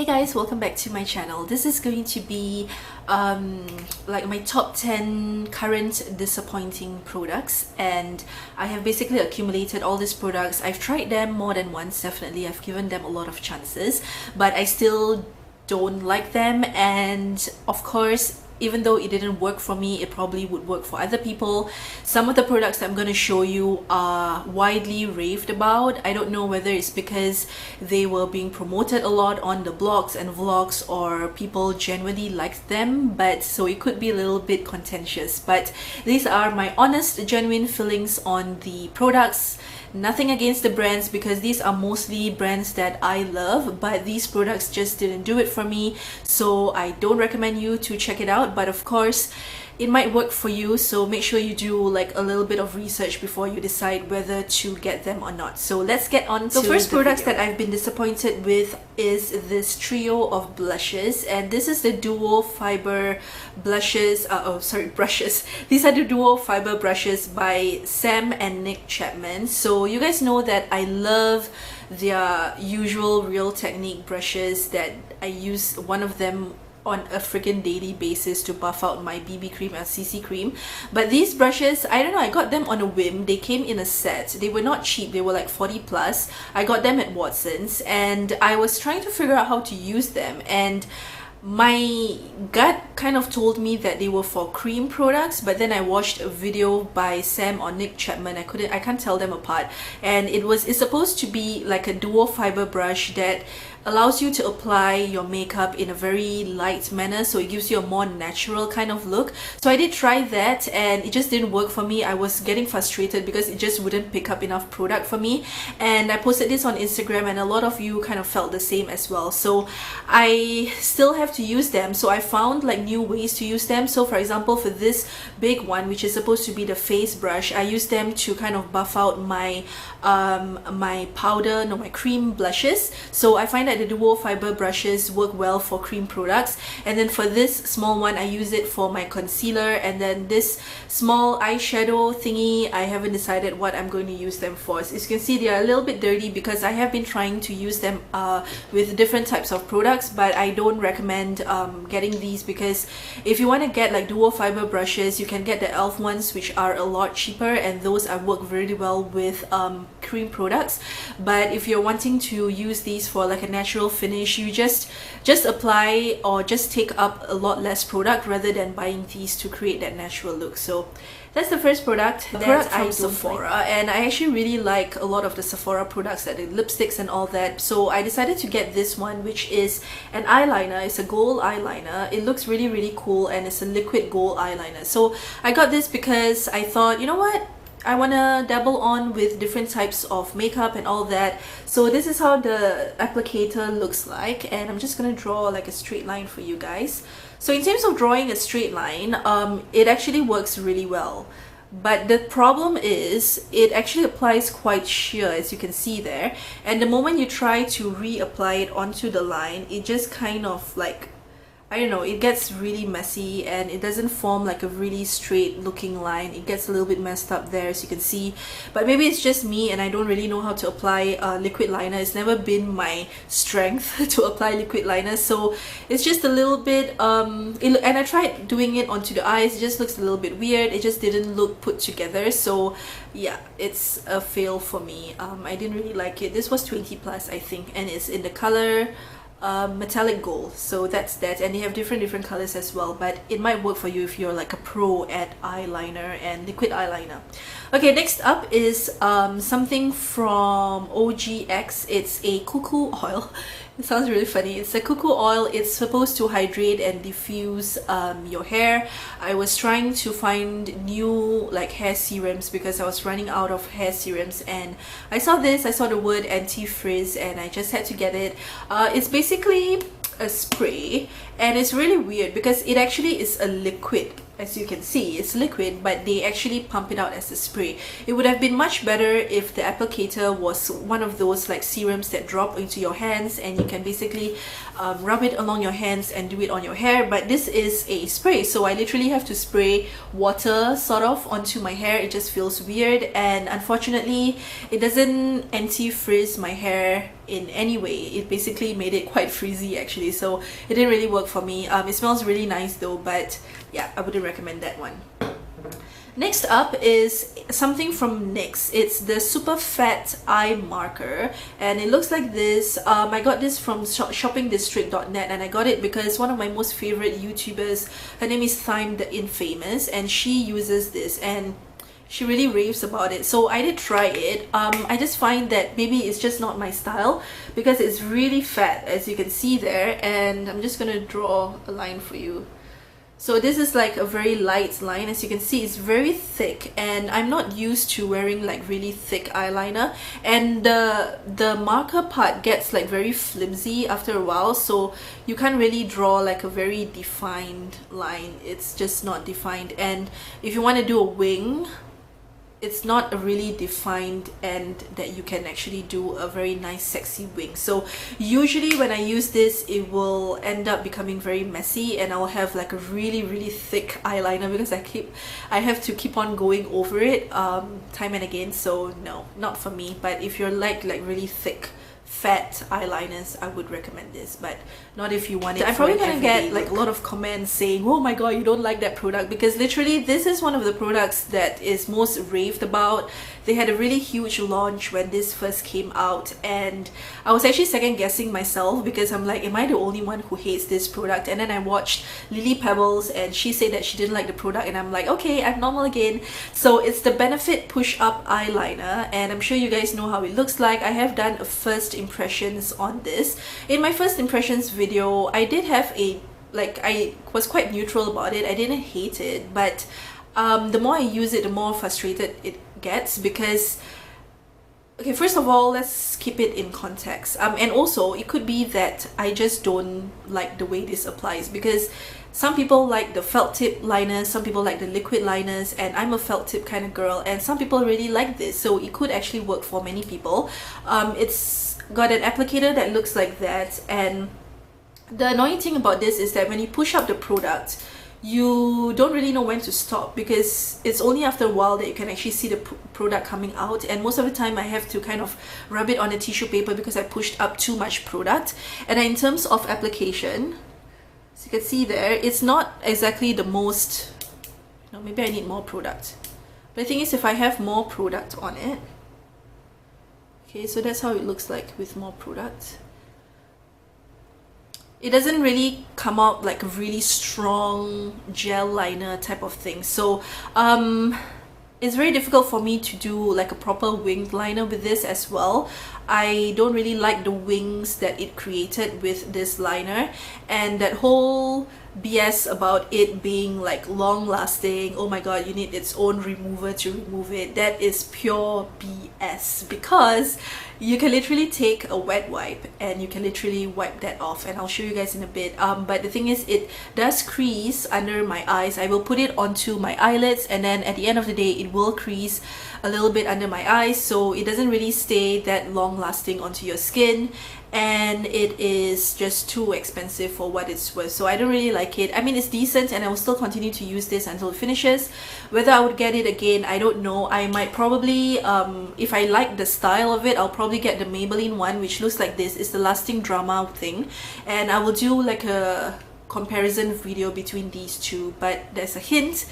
Hey guys, welcome back to my channel. This is going to be like my top 10 current disappointing products, and I have basically accumulated all these products. I've tried them more than once, definitely. I've given them a lot of chances, but I still don't like them, and of course, even though it didn't work for me, it probably would work for other people. Some of the products that I'm going to show you are widely raved about. I don't know whether it's because they were being promoted a lot on the blogs and vlogs, or people genuinely liked them, but so it could be a little bit contentious. But these are my honest, genuine feelings on the products. Nothing against the brands, because these are mostly brands that I love, but these products just didn't do it for me, so I don't recommend you to check it out. But of course, it might work for you, so make sure you do like a little bit of research before you decide whether to get them or not. So let's get on to the first products that I've been disappointed with is this trio of blushes, and this is the duo fiber blushes. Brushes. These are the duo fiber brushes by Sam and Nick Chapman. So you guys know that I love their usual Real Technique brushes, that I use one of them on a freaking daily basis to buff out my BB cream and CC cream. But these brushes, I don't know, I got them on a whim. They came in a set. They were not cheap. They were like 40 plus. I got them at Watson's, and I was trying to figure out how to use them, and my gut kind of told me that they were for cream products, but then I watched a video by Sam or Nick Chapman. I can't tell them apart, and it's supposed to be like a duo fiber brush that allows you to apply your makeup in a very light manner, so it gives you a more natural kind of look. So I did try that, and it just didn't work for me. I was getting frustrated because it just wouldn't pick up enough product for me, and I posted this on Instagram, and a lot of you kind of felt the same as well. So I still have to use them, so I found like new ways to use them. So for example, for this big one, which is supposed to be the face brush, I use them to kind of buff out my my cream blushes. So I find that the duo fiber brushes work well for cream products. And then for this small one, I use it for my concealer. And then this small eyeshadow thingy, I haven't decided what I'm going to use them for. As you can see, they are a little bit dirty because I have been trying to use them with different types of products, but I don't recommend getting these, because if you want to get like duo fiber brushes, you can get the e.l.f. ones, which are a lot cheaper, and those work very well with cream products. But if you're wanting to use these for like a natural finish, you just apply or just take up a lot less product rather than buying these to create that natural look. So that's the first product that I from Sephora, and I actually really like a lot of the Sephora products, like the lipsticks and all that. So I decided to get this one, which is an eyeliner. It's a gold eyeliner. It looks really cool, and it's a liquid gold eyeliner. So I got this because I thought, you know what, I want to dabble on with different types of makeup and all that. So this is how the applicator looks like, and I'm just going to draw like a straight line for you guys. So in terms of drawing a straight line, it actually works really well. But the problem is it actually applies quite sheer, as you can see there. And the moment you try to reapply it onto the line, it just kind of like, I don't know, it gets really messy, and it doesn't form like a really straight looking line. It gets a little bit messed up there, as you can see. But maybe it's just me, and I don't really know how to apply liquid liner. It's never been my strength to apply liquid liner, so it's just a little bit and I tried doing it onto the eyes. It just looks a little bit weird. It just didn't look put together. So yeah, it's a fail for me. I didn't really like it. This was 20 plus, I think, and it's in the color metallic gold. So that's that, and they have different colors as well, but it might work for you if you're like a pro at eyeliner and liquid eyeliner. Okay, next up is something from OGX. It's a cuckoo oil. It sounds really funny. It's a cuckoo oil. It's supposed to hydrate and diffuse your hair. I was trying to find new like hair serums because I was running out of hair serums, and I saw this. I saw the word anti-frizz, and I just had to get it. It's basically a spray, and it's really weird because it actually is a liquid as you can see, it's liquid, but they actually pump it out as a spray. It would have been much better if the applicator was one of those like serums that drop into your hands and you can basically rub it along your hands and do it on your hair, but this is a spray, so I literally have to spray water sort of onto my hair. It just feels weird, and unfortunately it doesn't anti-frizz my hair in any way. It basically made it quite frizzy actually, so it didn't really work for me. It smells really nice though, but yeah, I wouldn't recommend that one. Next up is something from NYX. It's the Super Fat Eye Marker, and it looks like this. I got this from shoppingdistrict.net, and I got it because one of my most favorite YouTubers, her name is Thyme the Infamous, and she uses this and she really raves about it. So I did try it. I just find that maybe it's just not my style because it's really fat, as you can see there, and I'm just gonna draw a line for you. So this is like a very light line. As you can see, it's very thick, and I'm not used to wearing like really thick eyeliner, and the marker part gets like very flimsy after a while, so you can't really draw like a very defined line. It's just not defined, and if you want to do a wing, it's not a really defined end that you can actually do a very nice sexy wing. So usually when I use this, it will end up becoming very messy, and I'll have like a really thick eyeliner because I have to keep on going over it time and again. So no, not for me. But if you're like really thick fat eyeliners, I would recommend this, but not if you want it. I'm probably gonna get like a lot of comments saying, oh my god, you don't like that product, because literally this is one of the products that is most raved about. They had a really huge launch when this first came out, and I was actually second guessing myself because I'm like, am I the only one who hates this product? And then I watched Lily Pebbles and she said that she didn't like the product, and I'm like, okay, I'm normal again. So it's the Benefit Push Up Eyeliner, and I'm sure you guys know how it looks like. I have done a first impressions on this. In my first impressions video, I did have a I was quite neutral about it. I didn't hate it, but the more I use it, the more frustrated it gets because, okay, first of all, let's keep it in context, and also it could be that I just don't like the way this applies, because some people like the felt tip liners, some people like the liquid liners, and I'm a felt tip kind of girl, and some people really like this, so it could actually work for many people. It's got an applicator that looks like that, and the annoying thing about this is that when you push up the product, you don't really know when to stop, because it's only after a while that you can actually see the product coming out, and most of the time I have to kind of rub it on a tissue paper because I pushed up too much product. And in terms of application, as you can see there, it's not exactly the most, maybe I need more product, but the thing is, if I have more product on it, okay, so that's how it looks like with more product. It doesn't really come out like a really strong gel liner type of thing, so it's very difficult for me to do like a proper winged liner with this as well. I don't really like the wings that it created with this liner, and that whole BS about it being like long lasting, oh my god, you need its own remover to remove it, that is pure BS, because you can literally take a wet wipe and you can literally wipe that off, and I'll show you guys in a bit. But the thing is, it does crease under my eyes. I will put it onto my eyelids, and then at the end of the day it will crease a little bit under my eyes, so it doesn't really stay that long lasting onto your skin, and it is just too expensive for what it's worth. So I don't really like it. I mean, it's decent, and I will still continue to use this until it finishes. Whether I would get it again, I don't know. I might probably, if I like the style of it, I'll probably get the Maybelline one, which looks like this. It's the Lasting Drama thing, and I will do like a comparison video between these two, but there's a hint.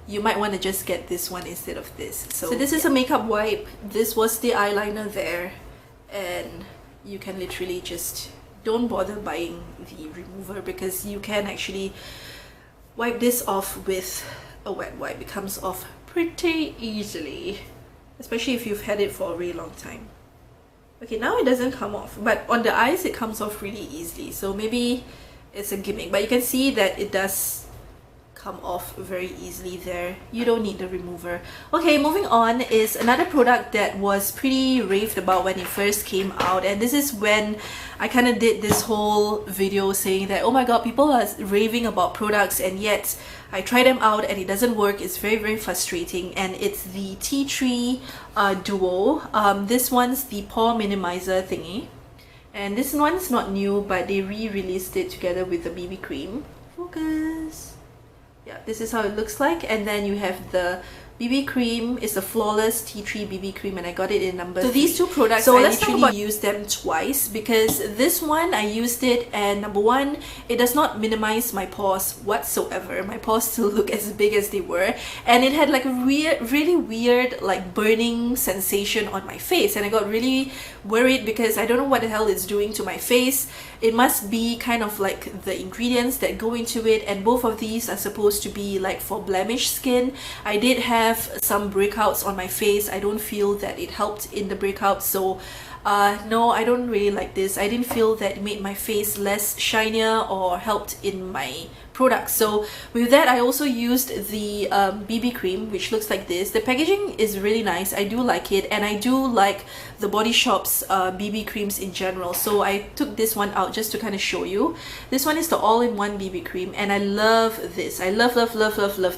You might want to just get this one instead of this. So this is a makeup wipe. This was the eyeliner there, and you can literally just don't bother buying the remover, because you can actually wipe this off with a wet wipe. It comes off pretty easily, especially if you've had it for a really long time. Okay, now it doesn't come off, but on the eyes it comes off really easily, so maybe it's a gimmick, but you can see that it does come off very easily there. You don't need the remover. Okay, moving on is another product that was pretty raved about when it first came out, and this is when I kind of did this whole video saying that, oh my god, people are raving about products and yet I try them out and it doesn't work. It's very frustrating, and it's the tea tree duo. This one's the pore minimizer thingy, and this one's not new, but they re-released it together with the BB cream. Focus. Yeah, this is how it looks like, and then you have the BB cream. Is a flawless tea tree BB cream, and I got it in number 3. So these two products, so I literally used them twice, because this one I used it, and number one, it does not minimize my pores whatsoever. My pores still look as big as they were, and it had like a really weird like burning sensation on my face, and I got really worried because I don't know what the hell it's doing to my face. It must be kind of like the ingredients that go into it, and both of these are supposed to be like for blemished skin. I did have some breakouts on my face. I don't feel that it helped in the breakouts, so no, I don't really like this. I didn't feel that it made my face less shinier or helped in my product. So with that, I also used the BB cream, which looks like this. The packaging is really nice. I do like it, and I do like the Body Shop's BB creams in general. So I took this one out just to kind of show you. This one is the all-in-one BB cream, and I love this. I love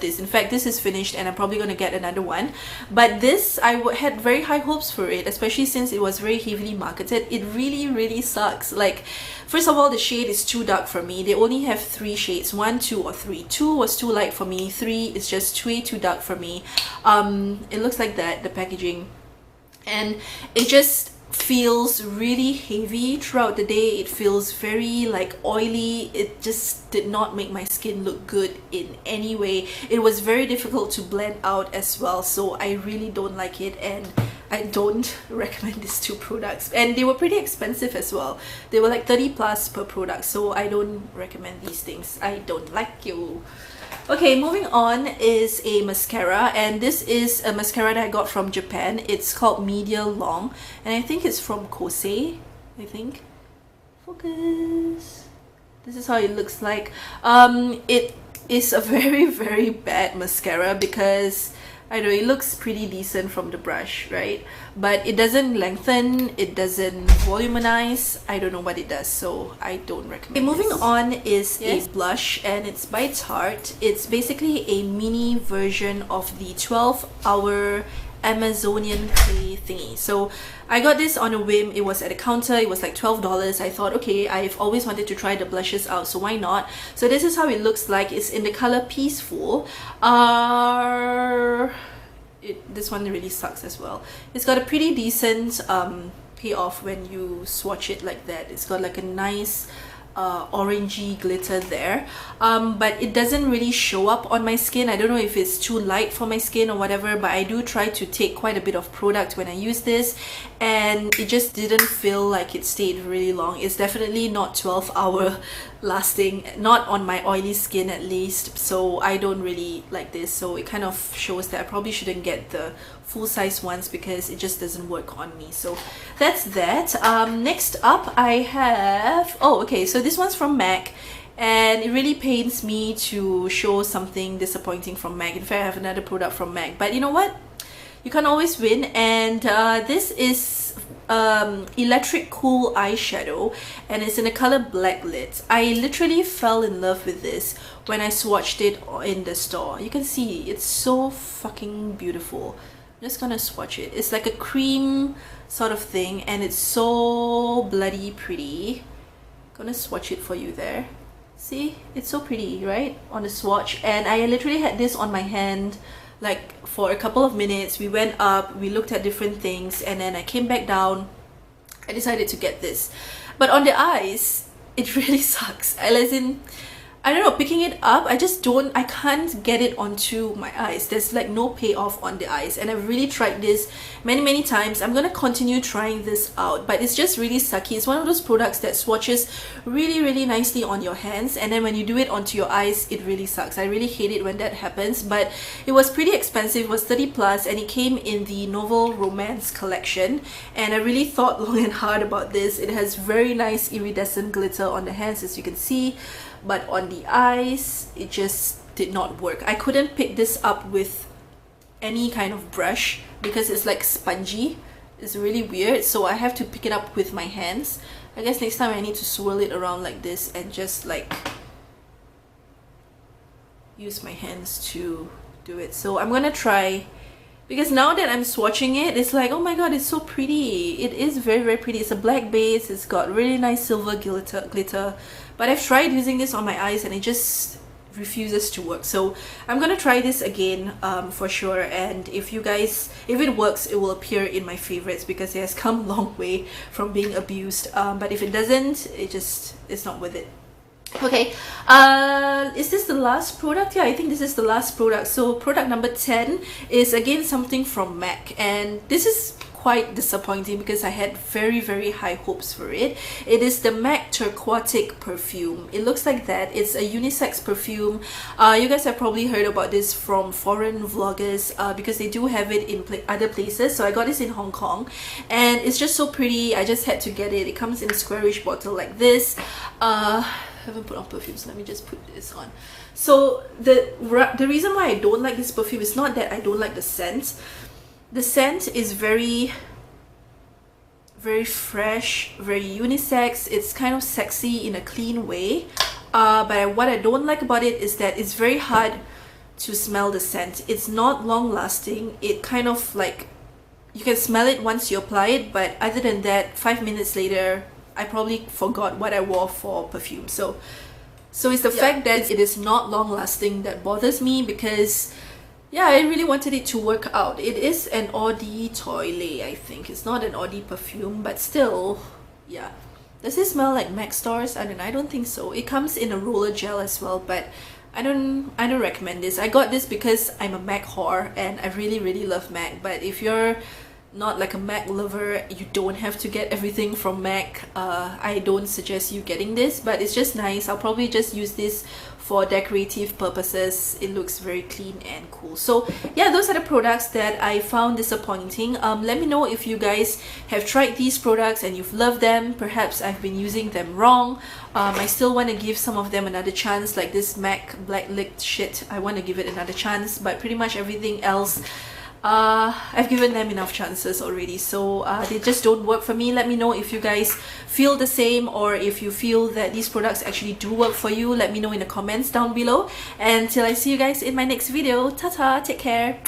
this. In fact, this is finished and I'm probably going to get another one. But this, I had very high hopes for it, especially since it was very heavily marketed. It really sucks. Like, first of all, the shade is too dark for me. They only have 3 shades, 1, 2 or 3. 2 was too light for me, 3 is just way too dark for me. It looks like that, the packaging, and it just feels really heavy throughout the day. It feels very like oily. It just did not make my skin look good in any way. It was very difficult to blend out as well, so I really don't like it, and I don't recommend these two products. And they were pretty expensive as well. They were like 30 plus per product, so I don't recommend these things. I don't like you. Okay, moving on is a mascara, and this is a mascara that I got from Japan. It's called Media Long, and I think it's from Kose, I think. Focus. This is how it looks like. It is a very bad mascara because I know it looks pretty decent from the brush, right? But it doesn't lengthen, it doesn't voluminize. I don't know what it does, so I don't recommend it. Moving on is a blush, and it's by Tarte. It's basically a mini version of the 12-hour Amazonian clay thingy. So I got this on a whim. It was at a counter. It was like $12. I thought, okay, I've always wanted to try the blushes out, so why not? So this is how it looks like. It's in the color Peaceful. This one really sucks as well. It's got a pretty decent payoff when you swatch it like that. It's got like a nice orangey glitter there, but it doesn't really show up on my skin. I don't know if it's too light for my skin or whatever, but I do try to take quite a bit of product when I use this, and it just didn't feel like it stayed really long. It's definitely not 12-hour lasting, not on my oily skin at least, so I don't really like this. So it kind of shows that I probably shouldn't get the full-size ones because it just doesn't work on me. So that's that. Next up I have, oh okay, so this one's from MAC, and it really pains me to show something disappointing from MAC. In fact, I have another product from MAC, but you know what, you can't always win. And this is Electric Cool eyeshadow, and it's in the color Black Lit. I literally fell in love with this when I swatched it in the store. You can see it's so fucking beautiful. I'm just gonna swatch it. It's like a cream sort of thing, and it's so bloody pretty. Gonna swatch it for you there. See, it's so pretty, right, on the swatch. And I literally had this on my hand like for a couple of minutes. We went up, we looked at different things, and then I came back down. I decided to get this, but on the eyes it really sucks. As in, I don't know, picking it up, I can't get it onto my eyes. There's like no payoff on the eyes, and I've really tried this many times. I'm gonna continue trying this out, but it's just really sucky. It's one of those products that swatches really nicely on your hands, and then when you do it onto your eyes, it really sucks. I really hate it when that happens. But it was pretty expensive. It was 30 plus, and it came in the Novel Romance collection, and I really thought long and hard about this. It has very nice iridescent glitter on the hands, as you can see, but on the eyes it just did not work. I couldn't pick this up with any kind of brush because it's like spongy. It's really weird, so I have to pick it up with my hands. I guess next time I need to swirl it around like this and just like use my hands to do it. So I'm gonna try, because now that I'm swatching it, it's like, oh my god, it's so pretty. It is very, very pretty. It's a black base, it's got really nice silver glitter, but I've tried using this on my eyes and it just refuses to work. So I'm gonna try this again for sure, and if it works, it will appear in my favorites because it has come a long way from being abused, but if it doesn't, it's not worth it. Okay, is this the last product? Yeah, I think this is the last product. So product number 10 is again something from MAC, and this is quite disappointing because I had very, very high hopes for it. It is the MAC Turquotic perfume. It looks like that. It's a unisex perfume. You guys have probably heard about this from foreign vloggers because they do have it in other places. So I got this in Hong Kong and it's just so pretty. I just had to get it. It comes in a squarish bottle like this. I haven't put on perfume, so let me just put this on. So the reason why I don't like this perfume is not that I don't like the scent. The scent is very, very fresh, very unisex. It's kind of sexy in a clean way, but what I don't like about it is that it's very hard to smell the scent. It's not long lasting. It kind of like, you can smell it once you apply it, but other than that, 5 minutes later I probably forgot what I wore for perfume. So it's the fact that it is not long lasting that bothers me, because yeah, I really wanted it to work out. It is an Eau de Toilette, I think. It's not an Eau de perfume, but still, yeah. Does it smell like MAC stars? I don't think so. It comes in a roller gel as well, but I don't recommend this. I got this because I'm a MAC whore and I really, really love MAC. But if you're not like a MAC lover, you don't have to get everything from MAC. I don't suggest you getting this, but it's just nice. I'll probably just use this for decorative purposes. It looks very clean and cool. So yeah, those are the products that I found disappointing. Let me know if you guys have tried these products and you've loved them. Perhaps I've been using them wrong. I still want to give some of them another chance, like this MAC Black Licked shit. I want to give it another chance, but pretty much everything else, I've given them enough chances already, so they just don't work for me. Let me know if you guys feel the same, or if you feel that these products actually do work for you. Let me know in the comments down below, and till I see you guys in my next video, ta-ta, take care.